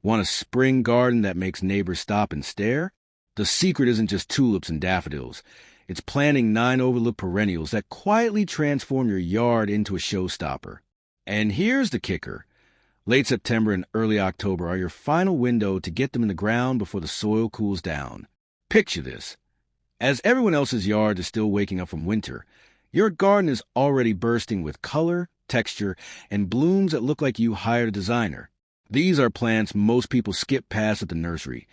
Want a spring garden that makes neighbors stop and stare? The secret isn't just tulips and daffodils. It's planting 9 overlooked perennials that quietly transform your yard into a showstopper. And here's the kicker. Late September and early October are your final window to get them in the ground before the soil cools down. Picture this. As everyone else's yard is still waking up from winter, your garden is already bursting with color, texture, and blooms that look like you hired a designer. These are plants most people skip past at the nursery.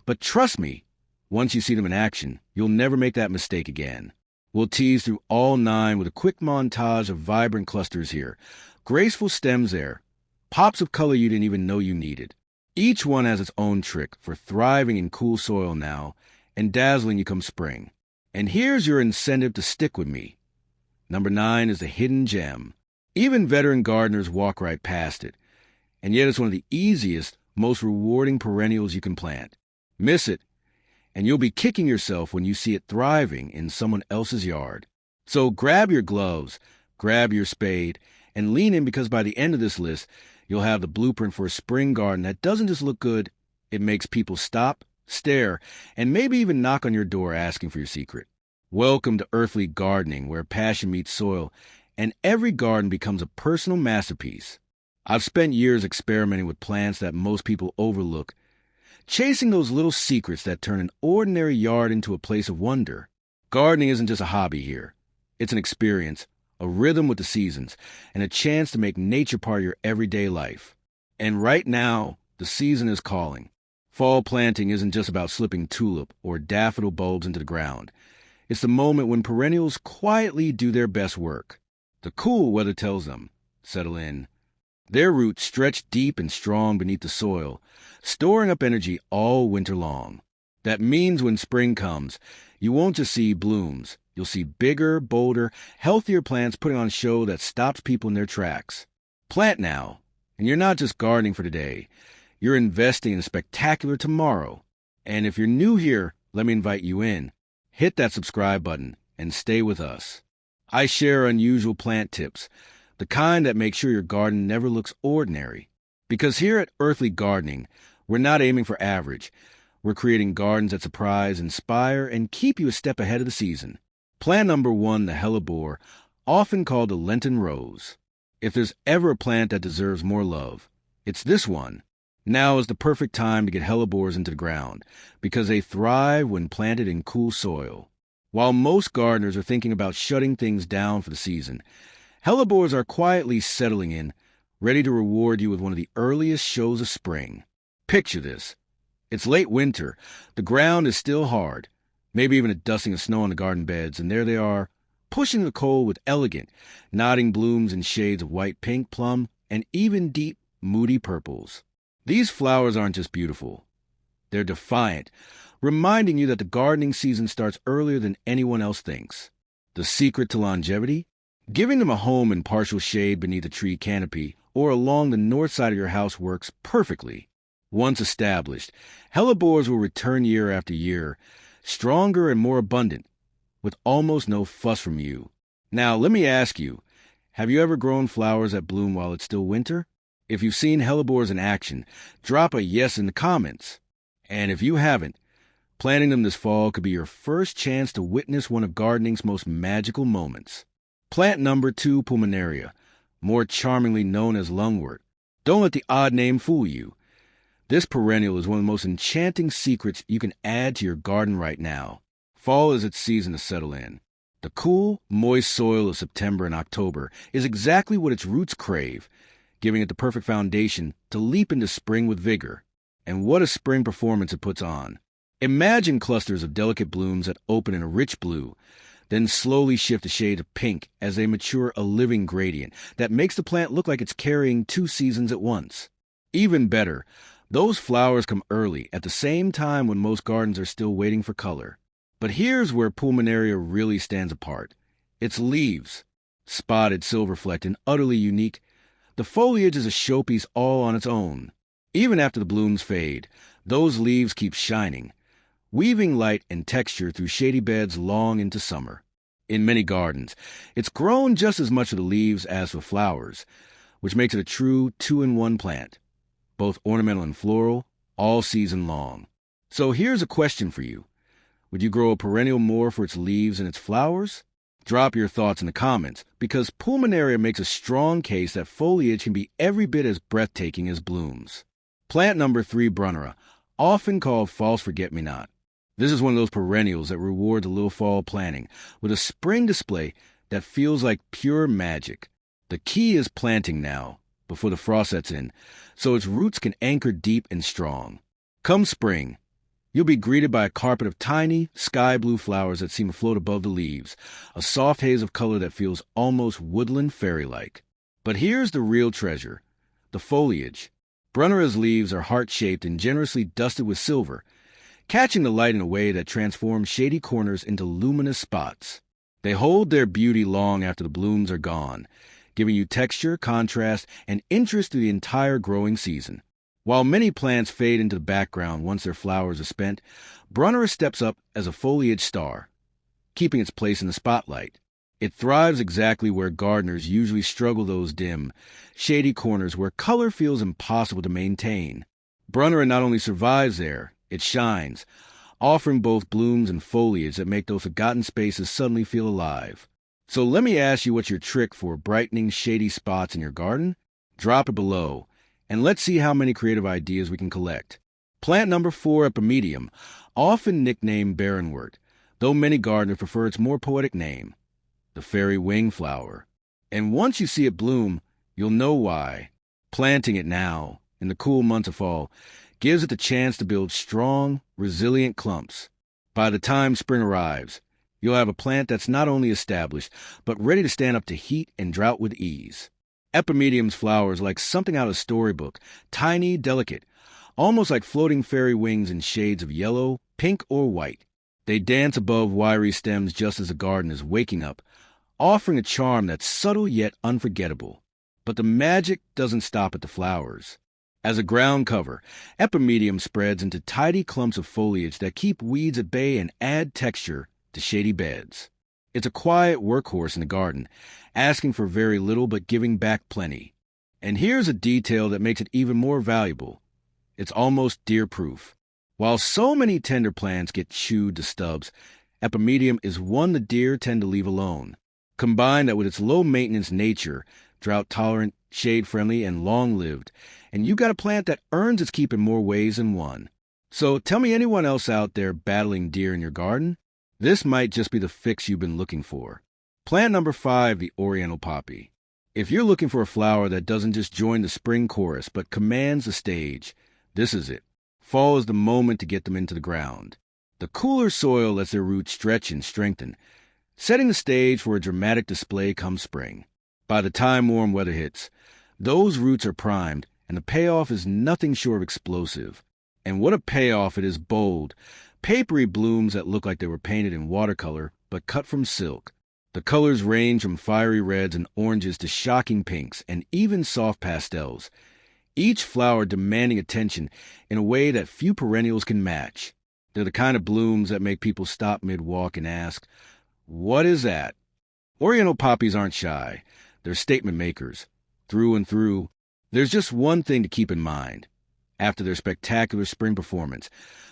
But trust me, once you see them in action, you'll never make that mistake again. We'll tease through all 9 with a quick montage of vibrant clusters here, graceful stems there, pops of color you didn't even know you needed. Each one has its own trick for thriving in cool soil now and dazzling you come spring. And here's your incentive to stick with me. Number 9 is a hidden gem. Even veteran gardeners walk right past it. And yet it's one of the easiest, most rewarding perennials you can plant. Miss it, and you'll be kicking yourself when you see it thriving in someone else's yard. So grab your gloves, grab your spade, and lean in, because by the end of this list, you'll have the blueprint for a spring garden that doesn't just look good, it makes people stop, stare, and maybe even knock on your door asking for your secret. Welcome to earthly gardening, where passion meets soil, and every garden becomes a personal masterpiece. I've spent years experimenting with plants that most people overlook, chasing those little secrets that turn an ordinary yard into a place of wonder. Gardening isn't just a hobby here. It's an experience, a rhythm with the seasons, and a chance to make nature part of your everyday life. And right now, the season is calling. Fall planting isn't just about slipping tulip or daffodil bulbs into the ground. It's the moment when perennials quietly do their best work. The cool weather tells them, settle in. Their roots stretch deep and strong beneath the soil, storing up energy all winter long. That means when spring comes, you won't just see blooms. You'll see bigger, bolder, healthier plants putting on a show that stops people in their tracks. Plant now, and you're not just gardening for today. You're investing in a spectacular tomorrow. And if you're new here, let me invite you in. Hit that subscribe button and stay with us. I share unusual plant tips, the kind that make sure your garden never looks ordinary. Because here at Earthly Gardening, we're not aiming for average. We're creating gardens that surprise, inspire, and keep you a step ahead of the season. Plant number 1, the Hellebore, often called the Lenten Rose. If there's ever a plant that deserves more love, it's this one. Now is the perfect time to get Hellebores into the ground, because they thrive when planted in cool soil. While most gardeners are thinking about shutting things down for the season, Hellebores are quietly settling in, ready to reward you with one of the earliest shows of spring. Picture this. It's late winter. The ground is still hard, maybe even a dusting of snow on the garden beds, and there they are, pushing the cold with elegant, nodding blooms in shades of white, pink, plum, and even deep, moody purples. These flowers aren't just beautiful. They're defiant, reminding you that the gardening season starts earlier than anyone else thinks. The secret to longevity? Giving them a home in partial shade beneath a tree canopy or along the north side of your house works perfectly. Once established, Hellebores will return year after year, stronger and more abundant, with almost no fuss from you. Now, let me ask you, have you ever grown flowers that bloom while it's still winter? If you've seen Hellebores in action, drop a yes in the comments. And if you haven't, planting them this fall could be your first chance to witness one of gardening's most magical moments. Plant number 2, Pulmonaria, more charmingly known as Lungwort. Don't let the odd name fool you. This perennial is one of the most enchanting secrets you can add to your garden right now. Fall is its season to settle in. The cool, moist soil of September and October is exactly what its roots crave, giving it the perfect foundation to leap into spring with vigor. And what a spring performance it puts on. Imagine clusters of delicate blooms that open in a rich blue, then slowly shift a shade of pink as they mature, a living gradient that makes the plant look like it's carrying 2 seasons at once. Even better, those flowers come early, at the same time when most gardens are still waiting for color. But here's where Pulmonaria really stands apart. Its leaves, spotted, silver-flecked, and utterly unique. The foliage is a showpiece all on its own. Even after the blooms fade, those leaves keep shining, weaving light and texture through shady beds long into summer. In many gardens, it's grown just as much of the leaves as the flowers, which makes it a true 2-in-1 plant. both ornamental and floral, all season long. So here's a question for you. Would you grow a perennial more for its leaves and its flowers? Drop your thoughts in the comments, because Pulmonaria makes a strong case that foliage can be every bit as breathtaking as blooms. Plant number 3, Brunnera, often called false forget-me-not. This is one of those perennials that reward the little fall planting with a spring display that feels like pure magic. The key is planting now, before the frost sets in, so its roots can anchor deep and strong. Come spring, you'll be greeted by a carpet of tiny, sky blue flowers that seem to float above the leaves, a soft haze of color that feels almost woodland fairy-like. But here's the real treasure, the foliage. Brunnera's leaves are heart-shaped and generously dusted with silver, catching the light in a way that transforms shady corners into luminous spots. They hold their beauty long after the blooms are gone, giving you texture, contrast, and interest through the entire growing season. While many plants fade into the background once their flowers are spent, Brunnera steps up as a foliage star, keeping its place in the spotlight. It thrives exactly where gardeners usually struggle, those dim, shady corners where color feels impossible to maintain. Brunnera not only survives there, it shines, offering both blooms and foliage that make those forgotten spaces suddenly feel alive. So let me ask you, what's your trick for brightening shady spots in your garden? Drop it below, and let's see how many creative ideas we can collect. Plant number 4, Epimedium, often nicknamed Lungwort, though many gardeners prefer its more poetic name, the fairy wing flower. And once you see it bloom, you'll know why. Planting it now, in the cool months of fall, gives it the chance to build strong, resilient clumps. By the time spring arrives, you'll have a plant that's not only established, but ready to stand up to heat and drought with ease. Epimedium's flowers like something out of a storybook, tiny, delicate, almost like floating fairy wings in shades of yellow, pink, or white. They dance above wiry stems just as the garden is waking up, offering a charm that's subtle yet unforgettable. But the magic doesn't stop at the flowers. As a ground cover, Epimedium spreads into tidy clumps of foliage that keep weeds at bay and add texture to shady beds. It's a quiet workhorse in the garden, asking for very little but giving back plenty. And here's a detail that makes it even more valuable. It's almost deer-proof. While so many tender plants get chewed to stubs, Epimedium is one the deer tend to leave alone. Combine that with its low-maintenance nature, drought-tolerant, shade-friendly, and long-lived, and you got a plant that earns its keep in more ways than one. So tell me, anyone else out there battling deer in your garden? This might just be the fix you've been looking for. Plant number 5, the Oriental Poppy. If you're looking for a flower that doesn't just join the spring chorus but commands the stage, this is it. Fall is the moment to get them into the ground. The cooler soil lets their roots stretch and strengthen, setting the stage for a dramatic display come spring. By the time warm weather hits, those roots are primed, and the payoff is nothing short of explosive. And what a payoff it is! Bold, papery blooms that look like they were painted in watercolor but cut from silk. The colors range from fiery reds and oranges to shocking pinks and even soft pastels, each flower demanding attention in a way that few perennials can match. They're the kind of blooms that make people stop mid-walk and ask, "What is that?" Oriental poppies aren't shy. They're statement makers. Through and through, there's just one thing to keep in mind. After their spectacular spring performance,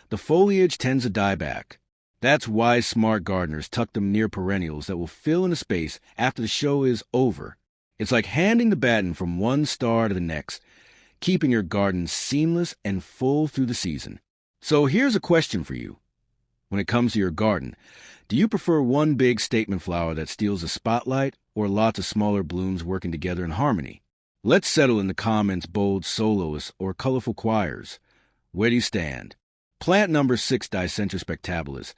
the foliage tends to die back. That's why smart gardeners tuck them near perennials that will fill in the space after the show is over. It's like handing the baton from one star to the next, keeping your garden seamless and full through the season. So here's a question for you. When it comes to your garden, do you prefer one big statement flower that steals the spotlight, or lots of smaller blooms working together in harmony? Let's settle in the comments, bold soloists or colorful choirs. Where do you stand? Plant number 6, Dicentra spectabilis,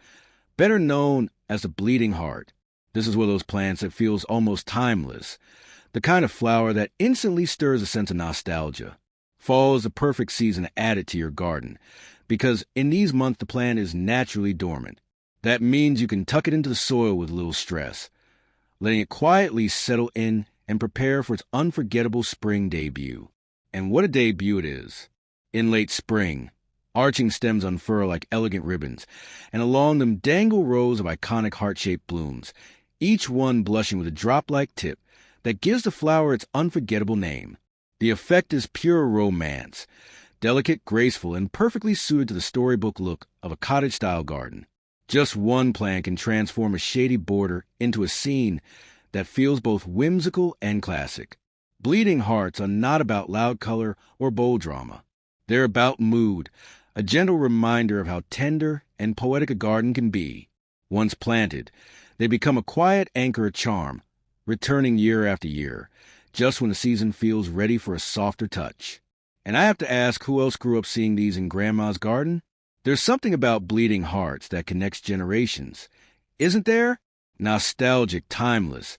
better known as the bleeding heart. This is one of those plants that feels almost timeless, the kind of flower that instantly stirs a sense of nostalgia. Fall is the perfect season to add it to your garden, because in these months the plant is naturally dormant. That means you can tuck it into the soil with little stress, letting it quietly settle in and prepare for its unforgettable spring debut. And what a debut it is. In late spring, arching stems unfurl like elegant ribbons, and along them dangle rows of iconic heart-shaped blooms, each one blushing with a drop-like tip that gives the flower its unforgettable name. The effect is pure romance, delicate, graceful, and perfectly suited to the storybook look of a cottage-style garden. Just one plant can transform a shady border into a scene that feels both whimsical and classic. Bleeding hearts are not about loud color or bold drama. They're about mood, a gentle reminder of how tender and poetic a garden can be. Once planted, they become a quiet anchor of charm, returning year after year, just when the season feels ready for a softer touch. And I have to ask, who else grew up seeing these in Grandma's garden? There's something about bleeding hearts that connects generations, isn't there? Nostalgic, timeless,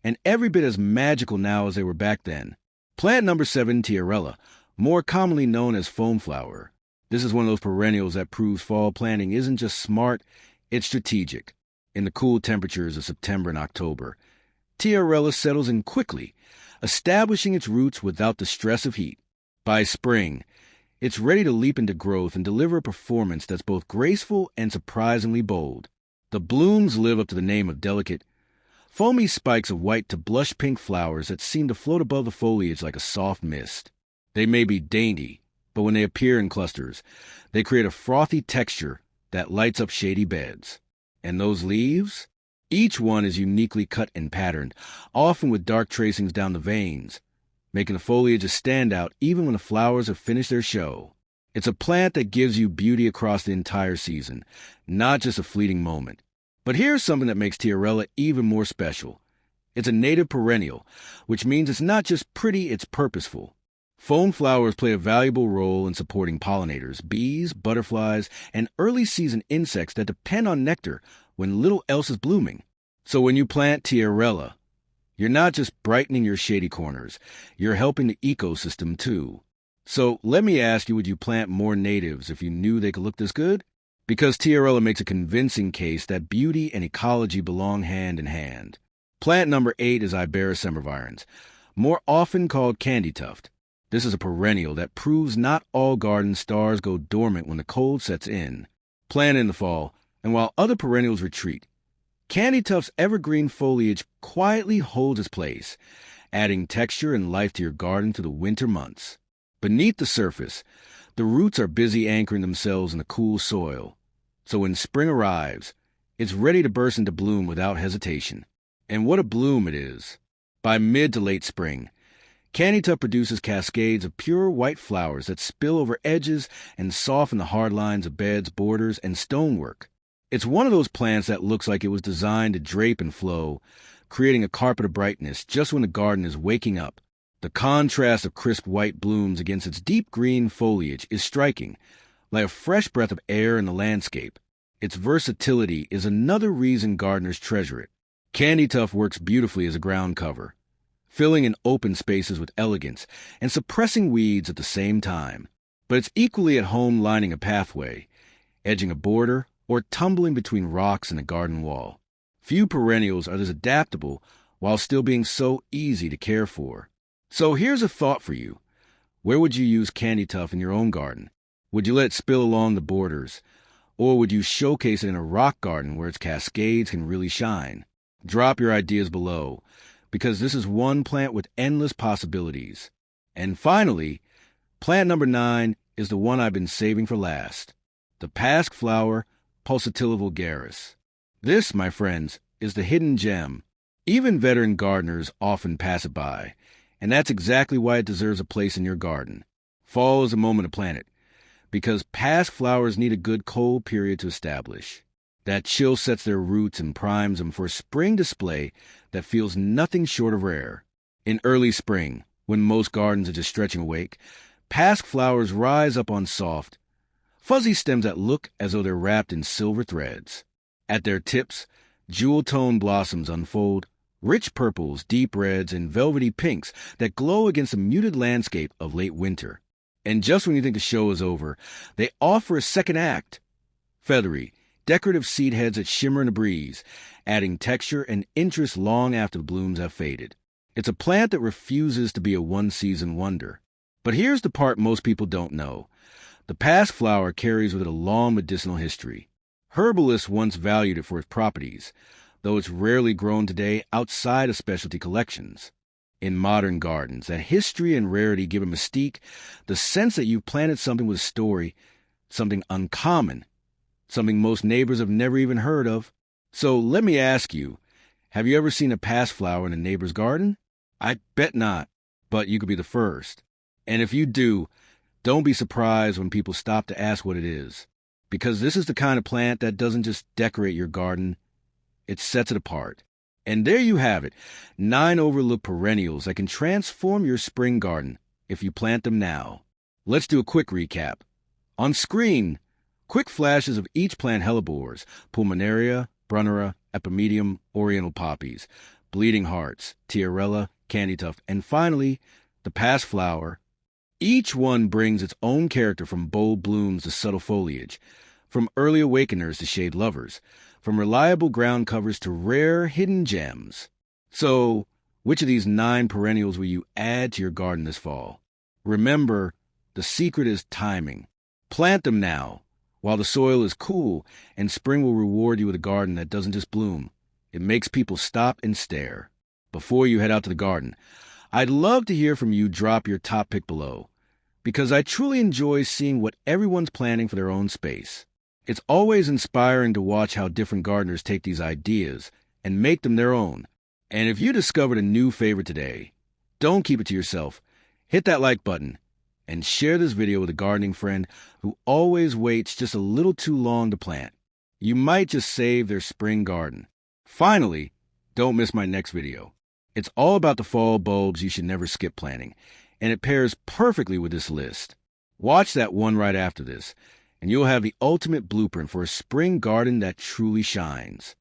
and every bit as magical now as they were back then. Plant number 7, Tiarella, more commonly known as foamflower. This is one of those perennials that proves fall planting isn't just smart, it's strategic. In the cool temperatures of September and October, Tiarella settles in quickly, establishing its roots without the stress of heat. By spring, it's ready to leap into growth and deliver a performance that's both graceful and surprisingly bold. The blooms live up to the name of delicate, foamy spikes of white to blush pink flowers that seem to float above the foliage like a soft mist. They may be dainty, but when they appear in clusters, they create a frothy texture that lights up shady beds. And those leaves? Each one is uniquely cut and patterned, often with dark tracings down the veins, making the foliage a standout even when the flowers have finished their show. It's a plant that gives you beauty across the entire season, not just a fleeting moment. But here's something that makes Tiarella even more special. It's a native perennial, which means it's not just pretty, it's purposeful. Foam flowers play a valuable role in supporting pollinators, bees, butterflies, and early-season insects that depend on nectar when little else is blooming. So when you plant Tiarella, you're not just brightening your shady corners, you're helping the ecosystem too. So let me ask you, would you plant more natives if you knew they could look this good? Because Tiarella makes a convincing case that beauty and ecology belong hand in hand. Plant number 8 is Iberis sempervirens, more often called candy tuft. This is a perennial that proves not all garden stars go dormant when the cold sets in. Plant in the fall, and while other perennials retreat, candy tuft's evergreen foliage quietly holds its place, adding texture and life to your garden through the winter months. Beneath the surface, the roots are busy anchoring themselves in the cool soil. So when spring arrives, it's ready to burst into bloom without hesitation. And what a bloom it is! By mid to late spring, candy tuft produces cascades of pure white flowers that spill over edges and soften the hard lines of beds, borders, and stonework. It's one of those plants that looks like it was designed to drape and flow, creating a carpet of brightness just when the garden is waking up. The contrast of crisp white blooms against its deep green foliage is striking, like a fresh breath of air in the landscape. Its versatility is another reason gardeners treasure it. Candy tuft works beautifully as a ground cover, filling in open spaces with elegance and suppressing weeds at the same time. But it's equally at home lining a pathway, edging a border, or tumbling between rocks and a garden wall. Few perennials are this adaptable while still being so easy to care for. So here's a thought for you. Where would you use candy tuft in your own garden? Would you let it spill along the borders? Or would you showcase it in a rock garden where its cascades can really shine? Drop your ideas below, because this is one plant with endless possibilities. And finally, plant number 9 is the one I've been saving for last. The pasque flower, Pulsatilla vulgaris. This, my friends, is the hidden gem. Even veteran gardeners often pass it by, and that's exactly why it deserves a place in your garden. Fall is the moment to plant it, because pasque flowers need a good cold period to establish. That chill sets their roots and primes them for a spring display that feels nothing short of rare. In early spring, when most gardens are just stretching awake, pasque flowers rise up on soft, fuzzy stems that look as though they're wrapped in silver threads. At their tips, jewel-toned blossoms unfold, rich purples, deep reds, and velvety pinks that glow against the muted landscape of late winter. And just when you think the show is over, they offer a second act. Feathery, decorative seed heads that shimmer in the breeze, adding texture and interest long after the blooms have faded. It's a plant that refuses to be a one-season wonder. But here's the part most people don't know. The pasque flower carries with it a long medicinal history. Herbalists once valued it for its properties, though it's rarely grown today outside of specialty collections. In modern gardens, that history and rarity give a mystique, the sense that you've planted something with a story, something uncommon, something most neighbors have never even heard of. So let me ask you, have you ever seen a passflower in a neighbor's garden? I bet not, but you could be the first. And if you do, don't be surprised when people stop to ask what it is. Because this is the kind of plant that doesn't just decorate your garden, it sets it apart. And there you have it, 9 overlooked perennials that can transform your spring garden if you plant them now. Let's do a quick recap. On screen, quick flashes of each plant: Hellebores, Pulmonaria, Brunnera, Epimedium, Oriental Poppies, Bleeding Hearts, Tiarella, Candytuft, and finally, the passflower. Each one brings its own character, from bold blooms to subtle foliage, from early awakeners to shade lovers, from reliable ground covers to rare hidden gems. So, which of these 9 perennials will you add to your garden this fall? Remember, the secret is timing. Plant them now, while the soil is cool, and spring will reward you with a garden that doesn't just bloom. It makes people stop and stare. Before you head out to the garden, I'd love to hear from you. Drop your top pick below, because I truly enjoy seeing what everyone's planning for their own space. It's always inspiring to watch how different gardeners take these ideas and make them their own. And if you discovered a new favorite today, don't keep it to yourself. Hit that like button and share this video with a gardening friend who always waits just a little too long to plant. You might just save their spring garden. Finally, don't miss my next video. It's all about the fall bulbs you should never skip planting, and it pairs perfectly with this list. Watch that one right after this, and you'll have the ultimate blueprint for a spring garden that truly shines.